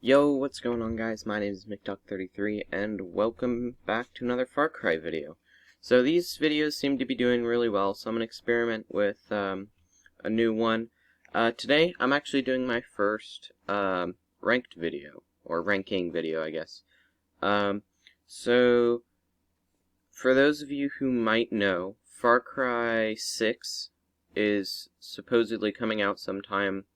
Yo, what's going on, guys? My name is McDuck33 and welcome back to another Far Cry video. So these videos seem to be doing really well, so I'm going to experiment with a new one. Today I'm actually doing my first ranked video, or ranking video, I guess. So for those of you who might know, Far Cry 6 is supposedly coming out sometime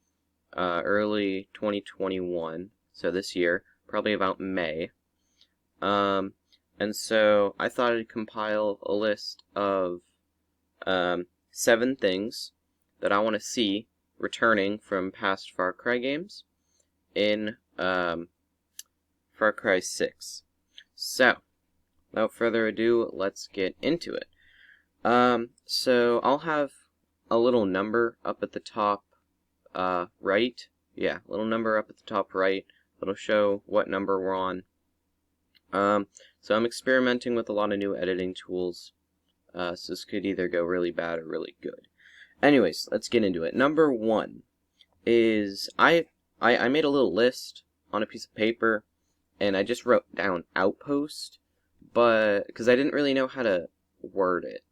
early 2021. So this year, probably about May. And so I thought I'd compile a list of 7 things that I want to see returning from past Far Cry games in Far Cry 6. So, without further ado, let's get into it. So I'll have a little number up at the top right. Yeah, little number up at the top right. It'll show what number we're on. So I'm experimenting with a lot of new editing tools. So this could either go really bad or really good. Anyways, let's get into it. Number 1 is I made a little list on a piece of paper, and I just wrote down Outpost, but because I didn't really know how to word it.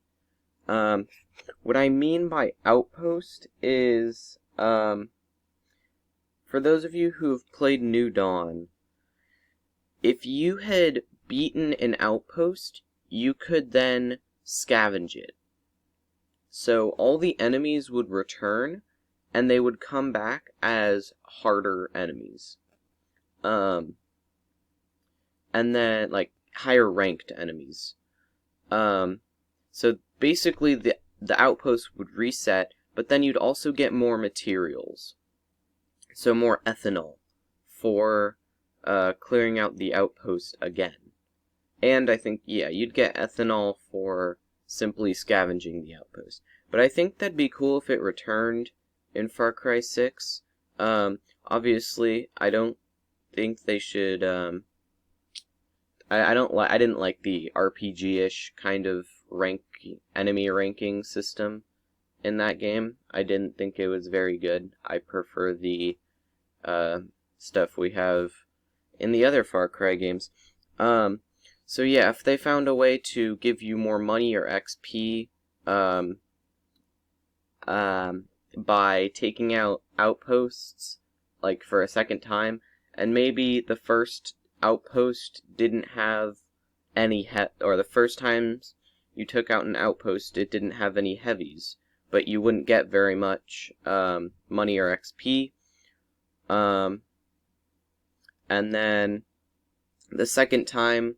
What I mean by Outpost is for those of you who've played New Dawn, if you had beaten an outpost, you could then scavenge it. So all the enemies would return, and they would come back as harder enemies. And then, like, higher ranked enemies. So basically the outpost would reset, but then you'd also get more materials. So more ethanol for clearing out the outpost again. And I think, yeah, you'd get ethanol for simply scavenging the outpost. But I think that'd be cool if it returned in Far Cry 6. Obviously, I don't think they should, I didn't like the RPG-ish kind of enemy ranking system in that game. I didn't think it was very good. I prefer the stuff we have in the other Far Cry games. So yeah, if they found a way to give you more money or XP by taking out outposts, like for a second time, and maybe the first outpost didn't have any or the first times you took out an outpost, it didn't have any heavies, but you wouldn't get very much money or XP. And then the second time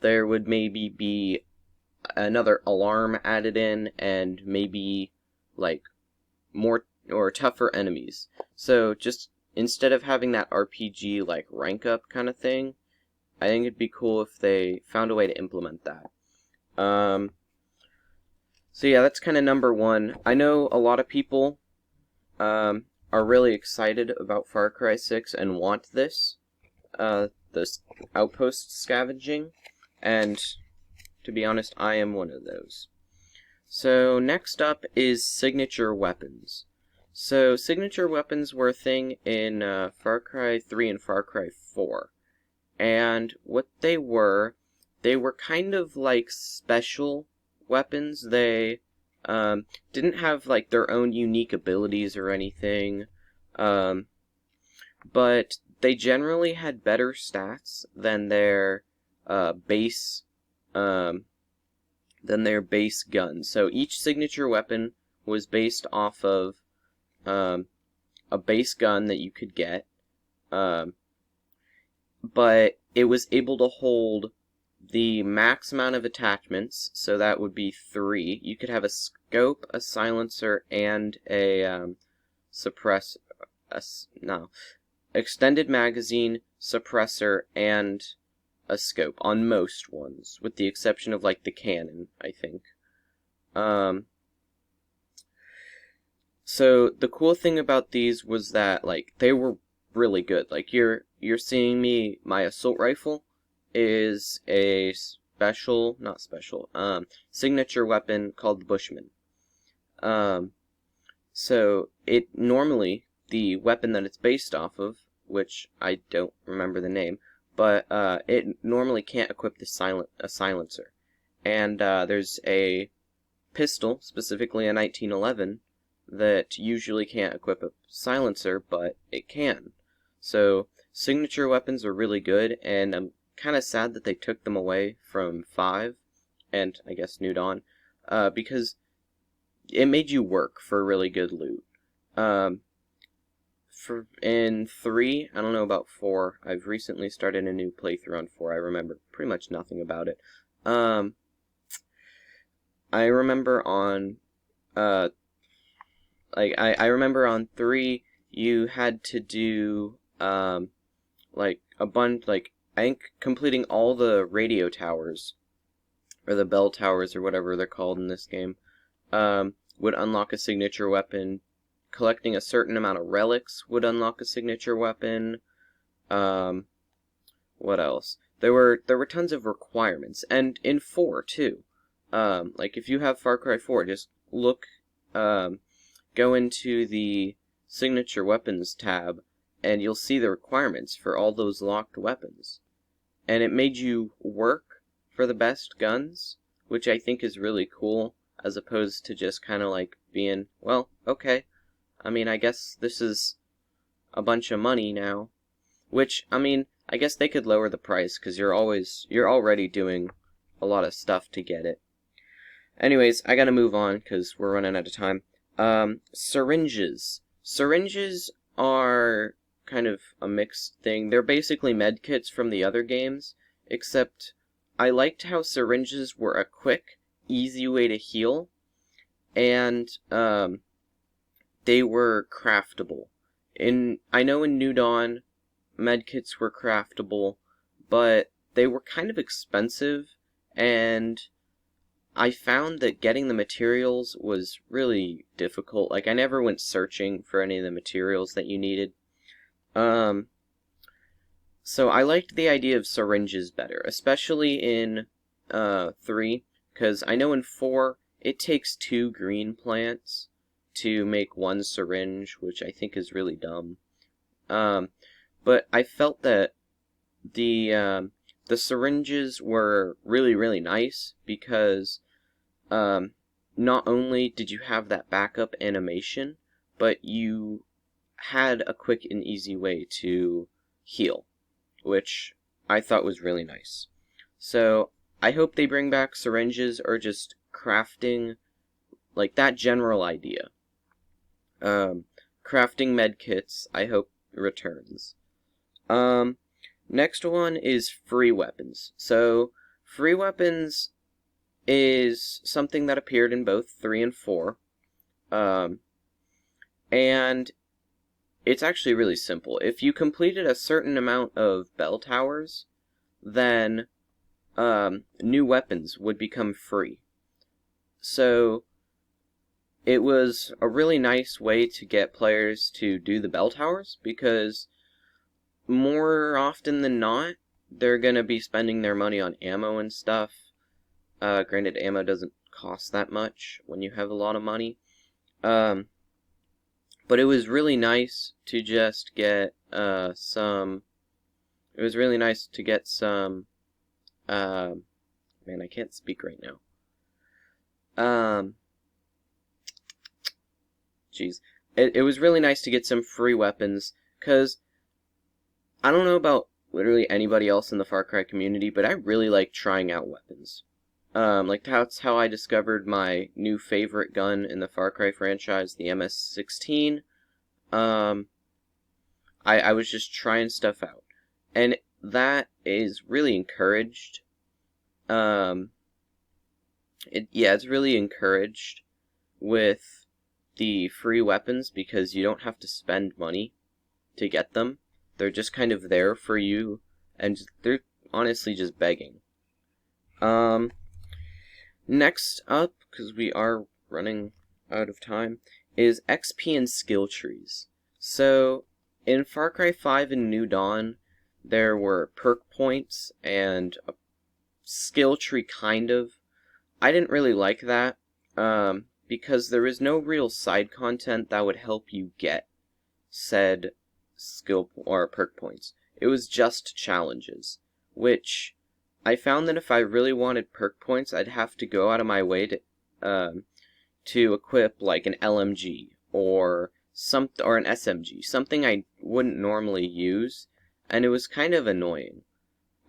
there would maybe be another alarm added in, and maybe like more or tougher enemies. So just instead of having that RPG like rank up kind of thing, I think it'd be cool if they found a way to implement that. So yeah, that's kind of number 1. I know a lot of people are really excited about Far Cry 6 and want this outpost scavenging, and to be honest, I am one of those. So next up is signature weapons. So signature weapons were a thing in Far Cry 3 and Far Cry 4. And what they were kind of like special weapons. They didn't have like their own unique abilities or anything, but they generally had better stats than their base gun. So each signature weapon was based off of a base gun that you could get, but it was able to hold the max amount of attachments, so that would be 3. You could have a scope, a silencer, and a extended magazine, suppressor, and a scope on most ones, with the exception of like the cannon, I think. So the cool thing about these was that like they were really good. Like you're seeing my assault rifle is a signature weapon called the Bushman. So it normally, the weapon that it's based off of which I don't remember the name, but it normally can't equip a silencer. And there's a pistol, specifically a 1911, that usually can't equip a silencer, but it can. So signature weapons are really good, and I'm kind of sad that they took them away from 5, and I guess New Dawn, because it made you work for really good loot. In 3, I don't know about 4. I've recently started a new playthrough on 4. I remember pretty much nothing about it. I remember on, I remember on 3, you had to do, like, a bunch, like, I think completing all the radio towers, or the bell towers, or whatever they're called in this game, would unlock a signature weapon. Collecting a certain amount of relics would unlock a signature weapon. What else? There were tons of requirements, and in 4 too. Like if you have Far Cry 4, just look, go into the signature weapons tab, and you'll see the requirements for all those locked weapons. And it made you work for the best guns, which I think is really cool, as opposed to just kind of like being, well, okay, I mean, I guess this is a bunch of money now. Which, I mean, I guess they could lower the price, because you're already doing a lot of stuff to get it. Anyways, I gotta move on, because we're running out of time. Syringes. Syringes are kind of a mixed thing. They're basically medkits from the other games, except I liked how syringes were a quick, easy way to heal, and, they were craftable. I know in New Dawn, medkits were craftable, but they were kind of expensive, and I found that getting the materials was really difficult. Like, I never went searching for any of the materials that you needed. So I liked the idea of syringes better, especially in 3, because I know in 4, it takes 2 green plants to make 1 syringe, which I think is really dumb. But I felt that the syringes were really, really nice, because not only did you have that backup animation, but you had a quick and easy way to heal, which I thought was really nice. So I hope they bring back syringes, or just crafting, like that general idea. Crafting medkits, I hope returns. Next one is free weapons. So, free weapons is something that appeared in both 3 and 4. And it's actually really simple. If you completed a certain amount of bell towers, then new weapons would become free. So it was a really nice way to get players to do the bell towers, because more often than not, they're going to be spending their money on ammo and stuff. Granted, ammo doesn't cost that much when you have a lot of money. But it was really nice to just get some... It was really nice to get some... man, I can't speak right now. Jeez. It was really nice to get some free weapons, because I don't know about literally anybody else in the Far Cry community, but I really like trying out weapons. Like, that's how I discovered my new favorite gun in the Far Cry franchise, the MS-16. I was just trying stuff out. And that is really encouraged. It's really encouraged with the free weapons, because you don't have to spend money to get them. They're just kind of there for you, and they're honestly just begging. Next up, because we are running out of time, is XP and skill trees. So, in Far Cry 5 and New Dawn, there were perk points and a skill tree, kind of. I didn't really like that, because there is no real side content that would help you get said skill or perk points. It was just challenges, which I found that if I really wanted perk points, I'd have to go out of my way to equip like an LMG or an SMG, something I wouldn't normally use, and it was kind of annoying.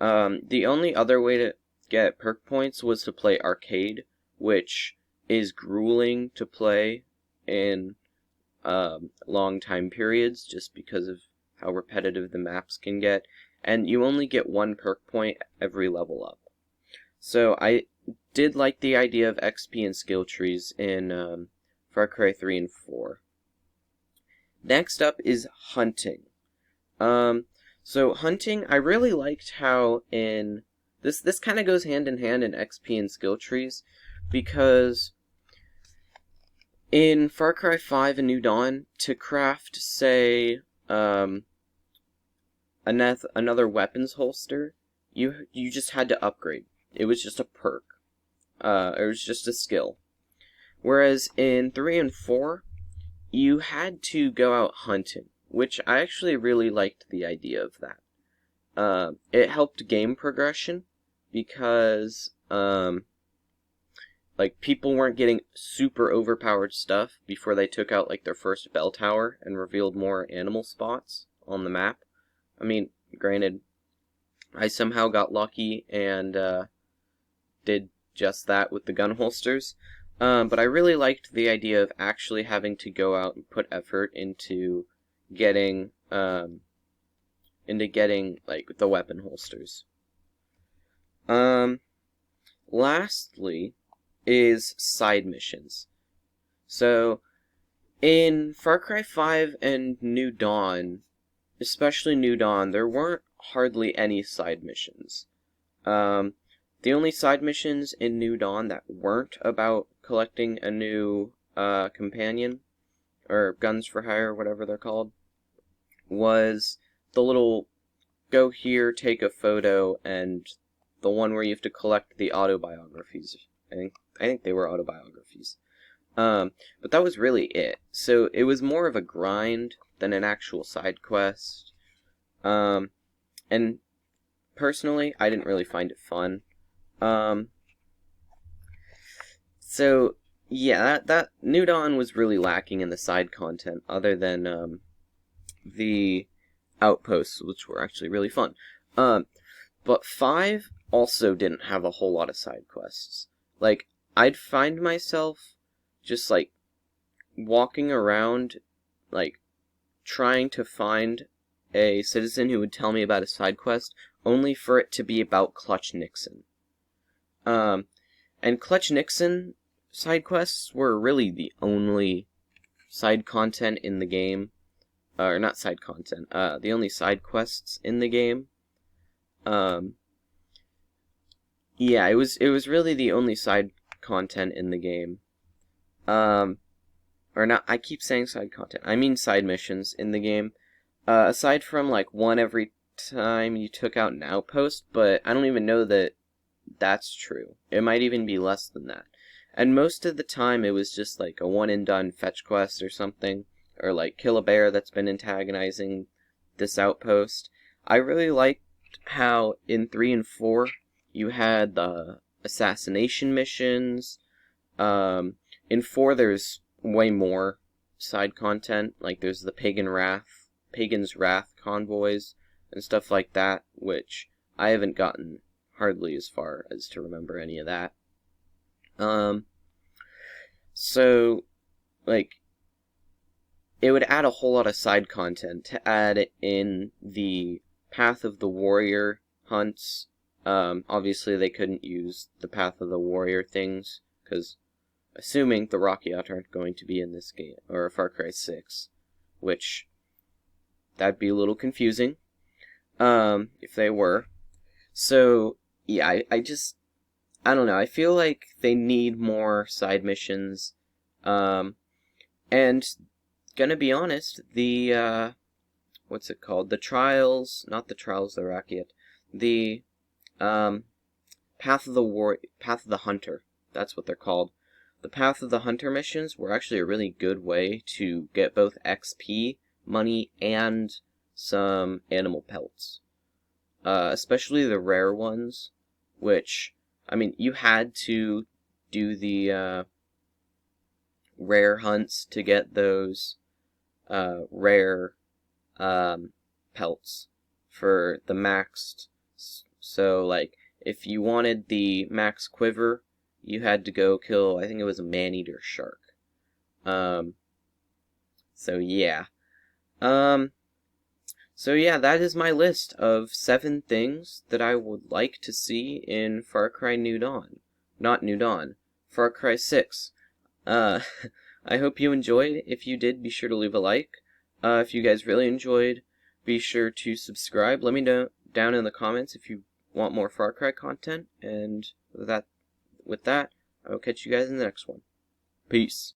The only other way to get perk points was to play arcade, which is grueling to play in long time periods just because of how repetitive the maps can get, and you only get one perk point every level up. So I did like the idea of XP and skill trees in Far Cry 3 and 4. Next up is hunting. So hunting, I really liked how in this kind of goes hand in hand in XP and skill trees, because in Far Cry 5 and New Dawn, to craft, say, another weapons holster, you just had to upgrade. It was just a perk. It was just a skill. Whereas in 3 and 4, you had to go out hunting, which I actually really liked the idea of that. It helped game progression because, like, people weren't getting super overpowered stuff before they took out, like, their first bell tower and revealed more animal spots on the map. I mean, granted, I somehow got lucky and, did just that with the gun holsters. But I really liked the idea of actually having to go out and put effort into getting, like, the weapon holsters. Lastly is side missions. So, in Far Cry 5 and New Dawn, especially New Dawn, there weren't hardly any side missions. The only side missions in New Dawn that weren't about collecting a new companion, or guns for hire, whatever they're called, was the little go here, take a photo, and the one where you have to collect the autobiographies. I think they were autobiographies. But that was really it. So it was more of a grind than an actual side quest. And personally, I didn't really find it fun. So yeah, that New Dawn was really lacking in the side content, other than the Outposts, which were actually really fun. But 5 also didn't have a whole lot of side quests. Like, I'd find myself just, like, walking around, like, trying to find a citizen who would tell me about a side quest, only for it to be about Clutch Nixon. And Clutch Nixon side quests were really the only side content in the game. Or not side content, the only side quests in the game. Yeah, it was really the only side content in the game. Or not, I keep saying side content, I mean side missions in the game. Aside from, like, one every time you took out an outpost, but I don't even know that that's true. It might even be less than that. And most of the time it was just, like, a one-and-done fetch quest or something. Or, like, kill a bear that's been antagonizing this outpost. I really liked how in 3 and 4 you had the assassination missions. In 4 there's way more side content. Like, there's the Pagan's Wrath convoys and stuff like that, which I haven't gotten hardly as far as to remember any of that. So, like, it would add a whole lot of side content to add in the Path of the Warrior hunts. Obviously they couldn't use the Path of the Warrior things, because assuming the Rakyat aren't going to be in this game, or Far Cry 6, which, that'd be a little confusing, if they were. So, yeah, I don't know, I feel like they need more side missions, and gonna be honest, the, what's it called? The Trials, not the Trials of the Rakyat, the, Path of the Hunter, that's what they're called. The Path of the Hunter missions were actually a really good way to get both XP, money, and, some animal pelts. Especially the rare ones, which, I mean, you had to do the rare hunts to get those rare pelts for the maxed. So, like, if you wanted the max quiver, you had to go kill, I think it was a man-eater shark. So yeah. So yeah, that is my list of 7 things that I would like to see in Far Cry New Dawn. Not New Dawn, Far Cry 6. I hope you enjoyed. If you did, be sure to leave a like. If you guys really enjoyed, be sure to subscribe. Let me know down in the comments if you want more Far Cry content. And with that, I will catch you guys in the next one. Peace.